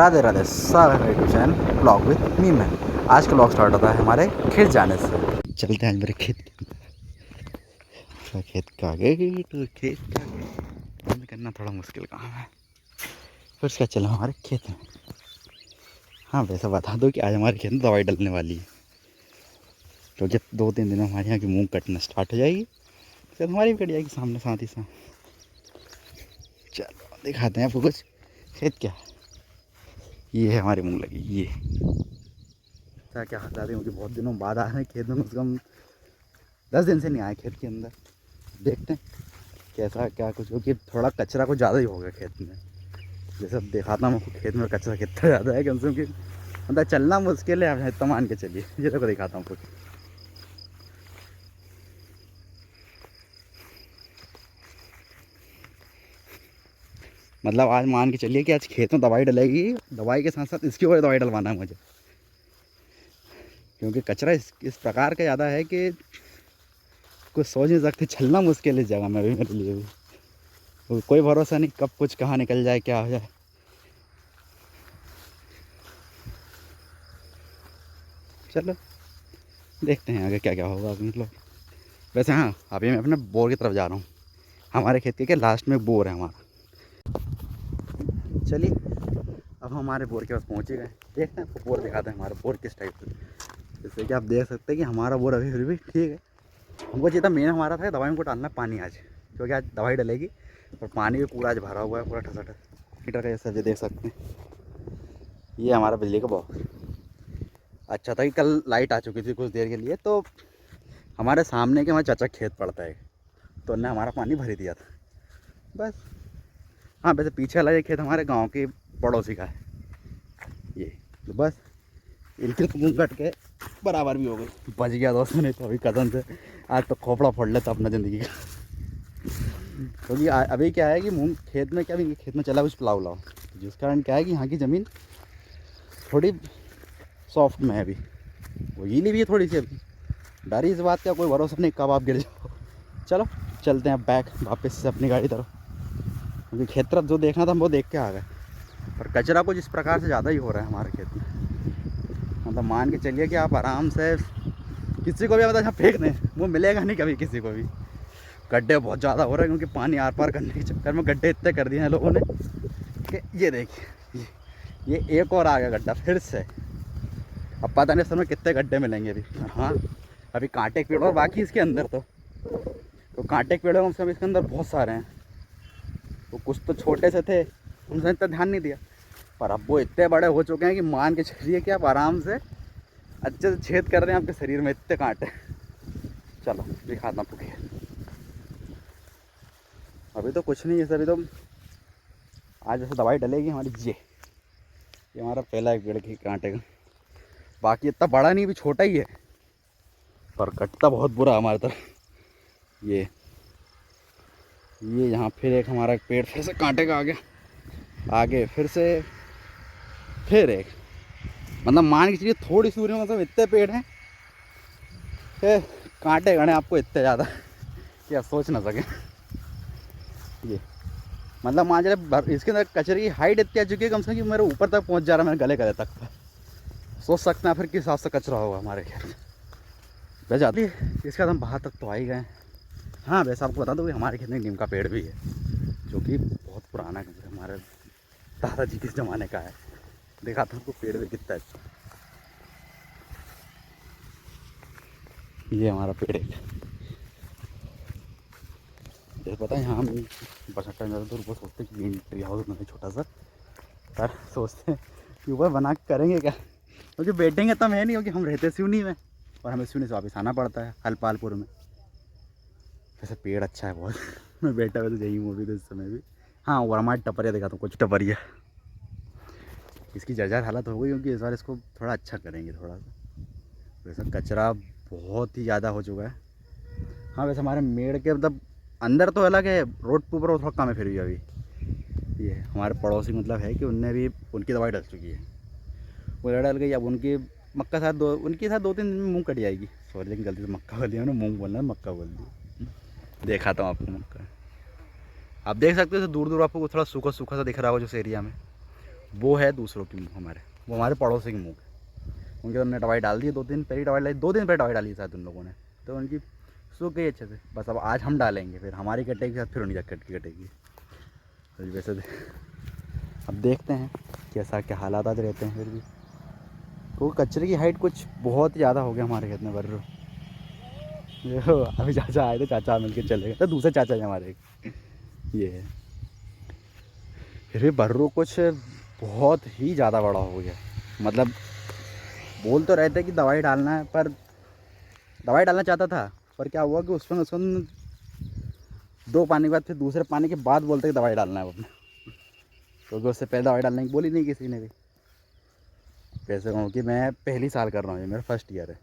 राधे राधे, स्वागत है YouTube channel blog with me man. आज का ब्लॉग स्टार्ट होता है हमारे खेत जाने से। चलते हैं मेरे खेत का गेट, खेत का बंद करना थोड़ा मुश्किल काम है। फिर क्या चला हमारे खेत में। हाँ वैसा बता दो कि आज हमारे खेत में दवाई डलने वाली है, क्योंकि 2-3 दिन में हमारे यहाँ की मूँग कटना स्टार्ट हो जाएगी, फिर हमारी भी कट जाएगी सामने साथ ही साथ। चलो दिखाते हैं आपको कुछ खेत क्या है। ये है हमारी मूँग लगी। ये क्या हालात है, क्योंकि बहुत दिनों बाद आ रहे हैं खेत में, कम से कम 10 दिन से नहीं आए खेत के अंदर। देखते हैं कैसा क्या कुछ, क्योंकि थोड़ा कचरा कुछ ज़्यादा ही हो गया खेत में। जैसे अब दिखाता हूँ आपको खेत में कचरा कितना ज़्यादा है, कम से कम मतलब चलना मुश्किल है। इतना मान के चलिए, ये तो दिखाता हूँ कुछ। मतलब आज मान के चलिए कि आज खेत में दवाई डलेगी, दवाई के साथ साथ इसकी और दवाई डलवाना है मुझे, क्योंकि कचरा इस प्रकार का ज़्यादा है कि कुछ सोच नहीं सकते। चलना मुश्किल है इस जगह में अभी मेरे लिए भी। कोई भरोसा नहीं कब कुछ कहाँ निकल जाए, क्या हो जाए। चलो देखते हैं आगे क्या क्या होगा अभी। मतलब वैसे हाँ, अभी मैं अपने बोर की तरफ जा रहा हूँ। हमारे खेत के लास्ट में बोर है हमारा। चलिए अब हमारे बोर के पास पहुँचे गए, देखते हैं आपको बोर दिखाते हैं हमारा बोर किस टाइप से। जैसे कि आप देख सकते हैं कि हमारा बोर अभी फिर भी ठीक है। हमको जितना मेन हमारा था दवाई को डालना पानी आज, क्योंकि आज दवाई डलेगी और पानी भी पूरा आज भरा हुआ है, पूरा ठसाठस हीटर का जैसा जो देख सकते हैं। ये हमारा बिजली का बॉक्स। अच्छा था कि कल लाइट आ चुकी थी कुछ देर के लिए, तो हमारे सामने के हमारे चाचा खेत पड़ता है, तो उन्होंने हमारा पानी भर दिया था बस। हाँ वैसे पीछे वाला ये खेत हमारे गाँव के पड़ोसी का है ये, तो बस इनके तो मुँह कट के बराबर भी हो गई। बच गया दोस्तों, नहीं तो अभी कदम से आज तो खोपड़ा फोड़ लेता अपना ज़िंदगी का। क्योंकि अभी क्या है कि मूँग खेत में, क्या भी खेत में चला कुछ पुलाव उलाव, जिस कारण क्या है कि यहाँ की ज़मीन थोड़ी सॉफ्ट में है अभी, वो गीली भी है थोड़ी सी अभी। डर इस बात का कोई भरोसा नहीं कब आप गिर जाओ। चलो चलते हैं बैक वापस से अपनी गाड़ी तरफ, क्योंकि खेत तरफ जो देखना था हम वो देख के आ गए। पर कचरा कुछ इस प्रकार से ज़्यादा ही हो रहा है हमारे खेत में। मतलब मान के चलिए कि आप आराम से किसी को भी मतलब यहाँ फेंक दें वो मिलेगा नहीं कभी किसी को भी। गड्ढे बहुत ज़्यादा हो रहे हैं, क्योंकि पानी आर पार करने के चक्कर में गड्ढे इतने कर दिए हैं लोगों ने कि ये देखिए ये एक और आ गया गड्ढा फिर से। अब पता नहीं समय कितने गड्ढे मिलेंगे अभी। हाँ अभी कांटे के पेड़ और बाकी इसके अंदर तो कांटे के पेड़ कम से कम इसके अंदर बहुत सारे हैं। तो कुछ तो छोटे से थे, उनसे इतना ध्यान नहीं दिया, पर अब वो इतने बड़े हो चुके हैं कि मान के चलिए कि आप आराम से अच्छे से छेद कर रहे हैं आपके शरीर में, इतने कांटे। चलो दिखाता हूँ आपको। अभी तो कुछ नहीं है, अभी तो आज जैसे दवाई डलेगी हमारी। ये हमारा पहला एक पेड़ के कांटे का, बाकी इतना बड़ा नहीं, भी छोटा ही है, पर कटता बहुत बुरा हमारे तरफ। ये यहाँ फिर एक हमारा एक पेड़ फिर से कांटे का आ गया, आगे फिर से फिर एक। मतलब मान के चलिए थोड़ी सी दूरी में मतलब इतने पेड़ हैं, फिर कांटे गणे आपको इतने ज़्यादा कि आप सोच ना सकें। ये मतलब मान चले इसके अंदर कचरे की हाइट इतनी आ चुकी है कम से कम कि मेरे ऊपर तक पहुंच जा रहा है, मेरे गले तक। सोच सकते हैं फिर किस हिसाब से कचरा होगा हमारे खेत में। वैसे आती इसका हम बाहर तक तो आ ही गए। हाँ वैसे आपको बता दो कि हमारे खेत में नीम का पेड़ भी है, जो कि बहुत पुराना है, हमारे दादाजी किस ज़माने का है। दिखाता हूँ आपको पेड़ भी कितना है। ये हमारा पेड़ है, जैसे पता है यहाँ हम बसट्टा में तो ऊपर सोचते हैं कि ट्री हाउस बनाए छोटा सा, पर सोचते हैं कि ऊपर बना के करेंगे क्या, क्योंकि बैठेंगे तब है नहीं, क्योंकि हम रहते सिवनी में और हमें सिवनी से वापस आना पड़ता है हलपालपुर में। वैसे पेड़ अच्छा है बहुत। मैं बैठा हुआ तो यही हूँ अभी तो इस समय भी। हाँ और हमारे टपरिया दिखाता हूँ कुछ टपरिया। इसकी जर्जर हालत हो गई, क्योंकि इस बार इसको थोड़ा अच्छा करेंगे थोड़ा सा। वैसे कचरा बहुत ही ज़्यादा हो चुका है। हाँ वैसे हमारे मेड़ के मतलब अंदर तो अलग है, रोड के ऊपर थोड़ा कम है फिर भी अभी। ये हमारे पड़ोसी मतलब है कि उनने भी उनकी दवाई डल चुकी है, वो डल गई। अब उनकी मक्का साथ उनकी साथ 2-3 दिन में मूँग कट जाएगी। सॉरी लेकिन गलती से मक्का बोल दिया मैंने, मूँग बोलना है, मक्का बोल दिया। दिखाता हूँ आपको मक्का। आप देख सकते हो दूर दूर आपको थोड़ा सूखा सूखा सा दिख रहा हो जिस एरिया में, वो है दूसरों की मुँह हमारे, वो हमारे पड़ोसी की मुँह है। उनके तो हमने दवाई डाल दी, 2 दिन पहले दवाई डाली, 2 दिन पहले दवाई डाली शायद उन लोगों ने, तो उनकी सूख गई अच्छे से। बस अब आज हम डालेंगे, फिर हमारी कटेगी साथ, फिर उनकी कट की कटेगी। तो वैसे अब देखते हैं कैसा क्या हालात आज रहते हैं। फिर भी क्योंकि कचरे की हाइट कुछ बहुत ज़्यादा हो गया हमारे खेत में बर्रो। अभी चाचा आए थे, चाचा मिल के चले गए, तो दूसरे चाचा है हमारे ये है। फिर भी बर्रो कुछ बहुत ही ज़्यादा बड़ा हो गया। मतलब बोल तो रहते कि दवाई डालना है, पर दवाई डालना चाहता था, पर क्या हुआ कि उसमें 2 पानी के बाद, फिर दूसरे पानी के बाद बोलते कि दवाई डालना है अपने, क्योंकि उससे पहले दवाई डालने की बोली नहीं किसी ने भी। कैसे कहूँ कि मैं पहली साल कर रहा हूँ, ये मेरा फर्स्ट ईयर है।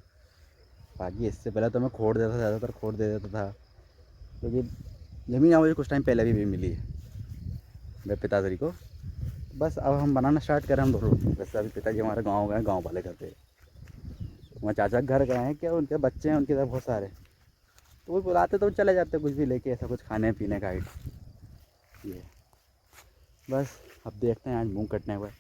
बाकी इससे पहले तो मैं खोड़ देता था, ज़्यादातर खोड़ दे देता था, क्योंकि ज़मीन मुझे कुछ टाइम पहले भी मिली है मेरे पिताश्री को। बस अब हम बनाना स्टार्ट करें हम दोनों। वैसे अभी पिताजी हमारे गाँव गए, गाँव वाले करते, वहाँ चाचा घर गए हैं, क्या उनके बच्चे हैं उनके तरफ बहुत सारे, तो वो बुलाते तो चले जाते कुछ भी लेके, ऐसा कुछ खाने पीने का आइट ये। बस अब देखते हैं आज मूँग कटने के बाद।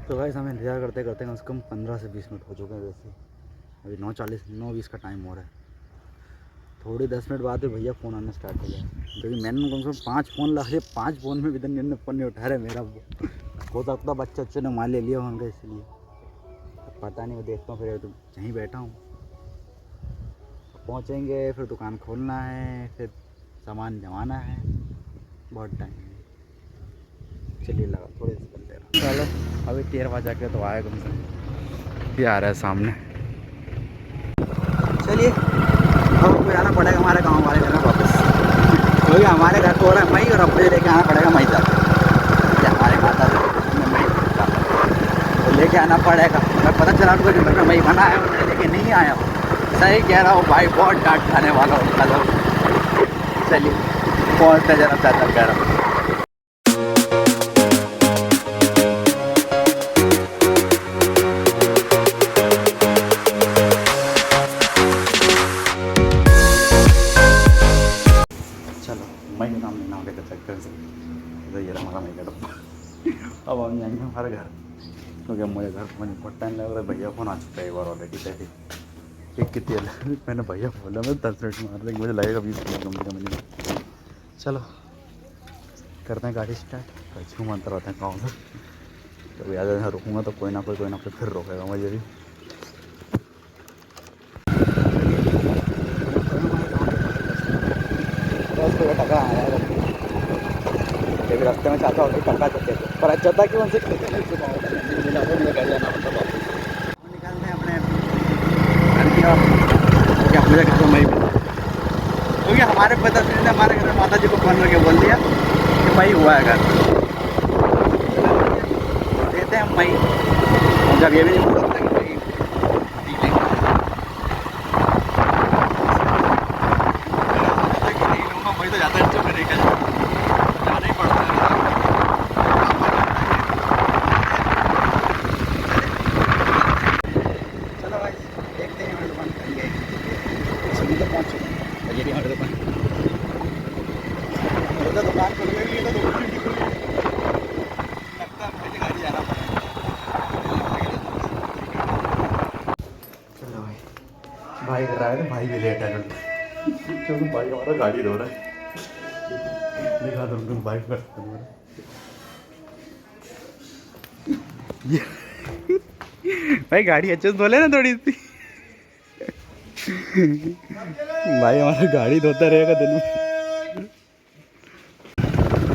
तो भाई हमें इंतज़ार करते करते कम से कम 15 से 20 मिनट हो चुके हैं। वैसे अभी 9:20 का टाइम हो रहा है। थोड़ी 10 मिनट बाद भैया फ़ोन आना स्टार्ट हो गया, क्योंकि मैंने कम से कम 5 फ़ोन लगे, 5 फ़ोन में विदन ने फ़ोन नहीं उठा रहे मेरा। हो सकता बच्चे ने मान ले लिया होंगे इसलिए, पता नहीं। मैं देखता हूँ, फिर तो यहीं बैठा हूँ, पहुँचेंगे, फिर दुकान खोलना है, फिर सामान जमाना है, बहुत टाइम है। चलिए लगा थोड़ी सी कर ले रहा। चलो अभी 13 बजे के तो आए कम से, ये आ रहा है सामने। चलिए अब हमको जाना पड़ेगा हमारे गांव वाले घर में वापस, क्योंकि हमारे घर को हो रहा है मई, और अब मुझे लेके आना पड़ेगा मई तक। हमारे माता मई तो लेके आना पड़ेगा। मैं पता चला उनको कि घर में मई बना है, उन्होंने लेके नहीं आया। सही कह रहा हूँ भाई, बहुत डांट खाने वाला हूँ कल। चलिए पहुँचते जरा चाचा कह रहा हूँ। मई का नाम लेना होगा चक्कर से, तो ये हमारा मई का डब्बा। अब हम जाएंगे हमारे घर, क्योंकि मुझे घर को बहुत टाइम लग रहा है। भैया फ़ोन आ चुका है एक बार ऑलरेडी पहले, एक कितनी मैंने भैया बोला मैं 10 मिनट मार देंगे, मुझे लगेगा 20 मिनट कम से कम। चलो करते हैं गाड़ी स्टार्ट, अच्छी मंत्र होते हैं गाँव से। तो याद रुकूँगा तो कोई ना कोई फिर रोकेगा मुझे भी। टका आया रास्ते में चाहता होगी टका चलते थे, पर अच्छा था कि उनसे मुझे घर जाना होता था। निकालते हैं अपने घर की और क्या मुझे घर में क्योंकि हमारे पिताश्री ने हमारे घर में माता जी को फोन करके बोल दिया कि मई हुआ है घर, देते हैं मई। और जब ये भी नहीं बोल सकता कि भाई नहीं लूँगा, मई तो ज़्यादा अच्छा करेगा, जाना ही पड़ता है। चलो भाई देखते हैं हमारी दुकान खुल गई, सभी तो पहुँच चुके हैं। ये भी हमारी दुकान, तो दुकान खुल गई, तो दुकान नहीं खुल गई, लगता है मुझे गाड़ी जाना पड़ेगा। चलो भाई कर रहा है, भाई भी लेट है क्योंकि भाई हमारा गाड़ी धो रहा है। दिखा दो तुम बाइक पर भाई, गाड़ी अच्छे से धो लेना थोड़ी सी। भाई हमारा गाड़ी धोता रहेगा दिन में।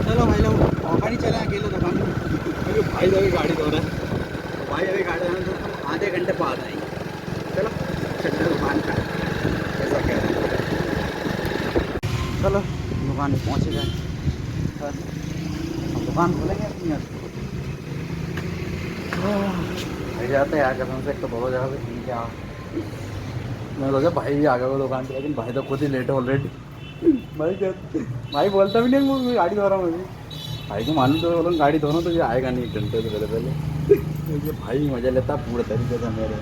चलो भाई लोग मौका नहीं चले अकेले दुकान में, क्योंकि भाई अभी गाड़ी धो रहा है। भाई अभी गाड़ी धोना तो आधे घंटे बाद आएंगे। चलो चलते दुकान पर, ऐसा कह रहे हैं। चलो दुकान में पहुँच गए, बस हम दुकान खोलेंगे अपनी। जाते हैं आकर हमसे, एक तो बहुत जगह पे क्या मैं सोचा भाई भी आ गया दुकान पे, लेकिन भाई तो खुद ही लेट है ऑलरेडी। भाई बोलता भी नहीं मैं गाड़ी धो रहा हूँ। मैं भाई को मालूम तो बोलो गाड़ी धोना, तो ये आएगा नहीं 1 घंटे से पहले। ये भाई मज़ा लेता पूरे तरीके से मेरे।